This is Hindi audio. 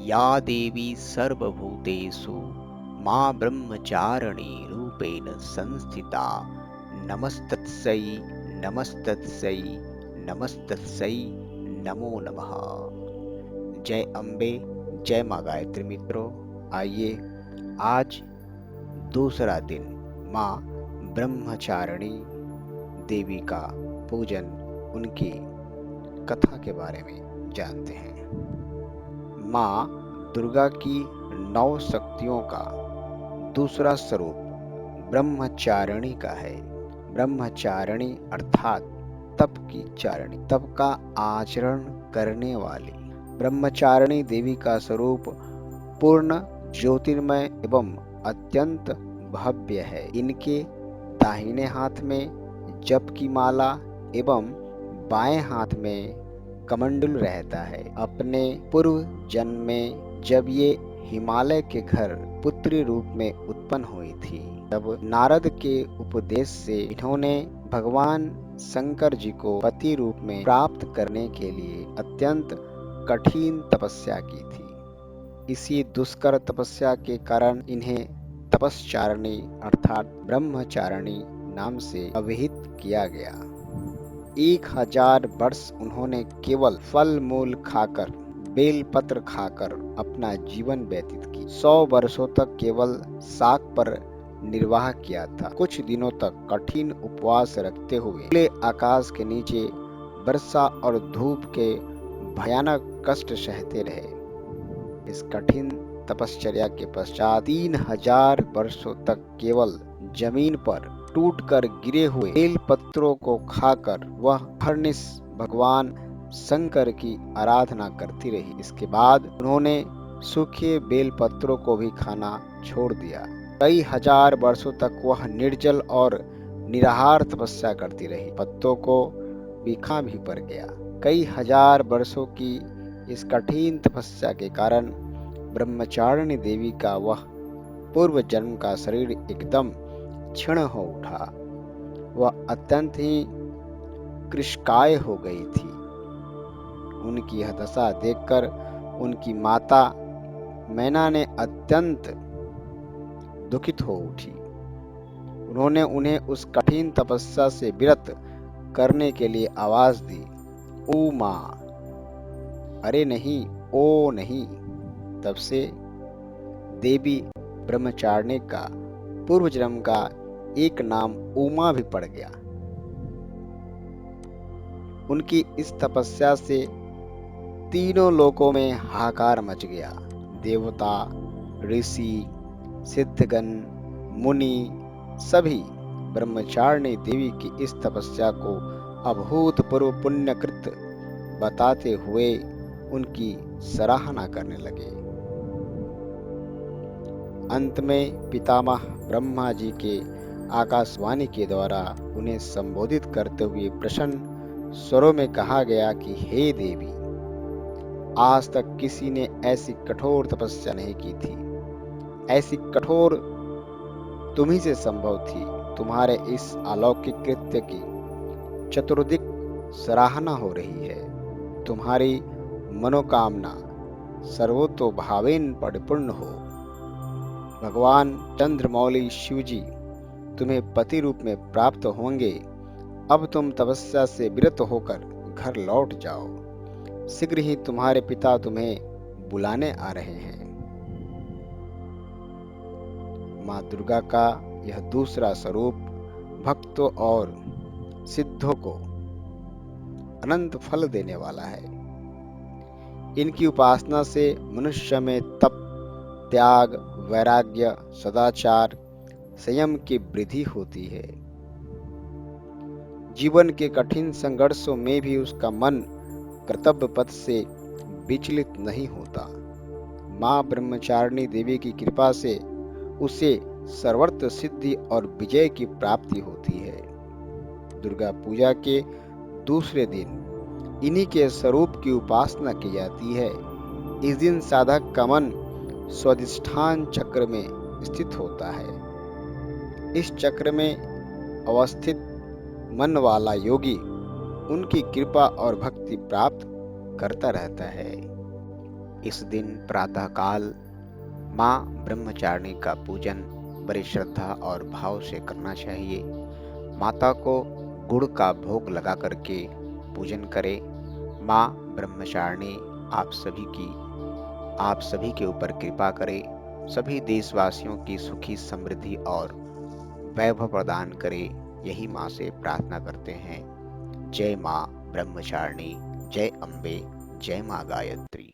या देवी सर्वभूतेषु मां ब्रह्मचारिणी रूपेण संस्थिता नमस्तस्यै नमस्तस्यै नमस्तस्यै नमो नमः। जय अम्बे, जय माँ गायत्री। मित्रों, आइए आज दूसरा दिन माँ ब्रह्मचारिणी देवी का पूजन, उनकी कथा के बारे में जानते हैं। माँ दुर्गा की 9 शक्तियों का दूसरा स्वरूप ब्रह्मचारिणी का है। ब्रह्मचारिणी अर्थात तप की चारिणी, तप का आचरण करने वाली। ब्रह्मचारिणी देवी का स्वरूप पूर्ण ज्योतिर्मय एवं अत्यंत भव्य है। इनके दाहिने हाथ में जप की माला एवं बाएं हाथ में कमंडल रहता है। अपने पूर्व जन्म में जब ये हिमालय के घर पुत्री रूप में उत्पन्न हुई थी, तब नारद के उपदेश से इन्होंने भगवान शंकर जी को पति रूप में प्राप्त करने के लिए अत्यंत कठिन तपस्या की थी। इसी दुष्कर तपस्या के कारण इन्हें तपस्चारिणी अर्थात ब्रह्मचारिणी नाम से अभिहित किया गया। 1000 वर्ष उन्होंने केवल फल मूल खाकर, बेल पत्र खाकर अपना जीवन व्यतीत की। 100 वर्षों तक केवल शाक पर निर्वाह किया था। कुछ दिनों तक कठिन उपवास रखते हुए खुले आकाश के नीचे वर्षा और धूप के भयानक कष्ट सहते रहे। इस कठिन तपश्चर्या के पश्चात 3000 वर्षों तक केवल जमीन पर टूटकर गिरे हुए बेल पत्रों को खाकर वह हरनिश भगवान शंकर की आराधना करती रही। इसके बाद उन्होंने सूखे बेल पत्रों को भी खाना छोड़ दिया। कई हजार वर्षों तक वह निर्जल और निराहार तपस्या करती रही। पत्तों को बीखा भी पड़ गया। कई हजार वर्षों की इस कठिन तपस्या के कारण ब्रह्मचारिणी देवी का वह पूर्व जन्म का शरीर एकदम क्षीण हो उठा। वह अत्यंत ही कृशकाय हो गई थी। उनकी यह दशा देखकर उनकी माता मैना ने अत्यंत दुखित हो उठी। उन्होंने उन्हें उस कठिन तपस्या से विरत करने के लिए आवाज दी, ओ माँ, अरे नहीं, ओ नहीं। तब से देवी ब्रह्मचारिणी का पूर्व जन्म का एक नाम उमा भी पड़ गया। उनकी इस तपस्या से तीनों लोकों में हाहाकार मच गया। देवता, ऋषि, सिद्धगण, मुनि सभी ब्रह्मचारिणी देवी की इस तपस्या को अभूतपूर्व पुण्यकृत बताते हुए उनकी सराहना करने लगे। अंत में पितामह ब्रह्मा जी के आकाशवाणी के द्वारा उन्हें संबोधित करते हुए प्रसन्न स्वरों में कहा गया कि हे देवी, आज तक किसी ने ऐसी कठोर तपस्या नहीं की थी। ऐसी कठोर तुम्ही से संभव थी। तुम्हारे इस अलौकिक कृत्य की चतुर्दिक सराहना हो रही है। तुम्हारी मनोकामना सर्वतोभावेन परिपूर्ण हो। भगवान चंद्रमौली शिव जी तुम्हें पति रूप में प्राप्त होंगे। अब तुम तपस्या से विरत होकर घर लौट जाओ। शीघ्र ही तुम्हारे पिता तुम्हें बुलाने आ रहे हैं। माँ दुर्गा का यह दूसरा स्वरूप भक्तों और सिद्धों को अनंत फल देने वाला है। इनकी उपासना से मनुष्य में तप, त्याग, वैराग्य, सदाचार, संयम की वृद्धि होती है। जीवन के कठिन संघर्षों में भी उसका मन कर्तव्य पथ से विचलित नहीं होता। माँ ब्रह्मचारिणी देवी की कृपा से उसे सर्वत्र सिद्धि और विजय की प्राप्ति होती है। दुर्गा पूजा के दूसरे दिन इन्हीं के स्वरूप की उपासना की जाती है। इस दिन साधक का मन स्वाधिष्ठान चक्र में स्थित होता है। इस चक्र में अवस्थित मन वाला योगी उनकी कृपा और भक्ति प्राप्त करता रहता है। इस दिन प्रातःकाल माँ ब्रह्मचारिणी का पूजन बड़ी श्रद्धा और भाव से करना चाहिए। माता को गुड़ का भोग लगा करके पूजन करें। माँ ब्रह्मचारिणी आप सभी के ऊपर कृपा करे, सभी देशवासियों की सुखी समृद्धि और वैभव प्रदान करे, यही माँ से प्रार्थना करते हैं। जय माँ ब्रह्मचारिणी, जय अम्बे, जय माँ गायत्री।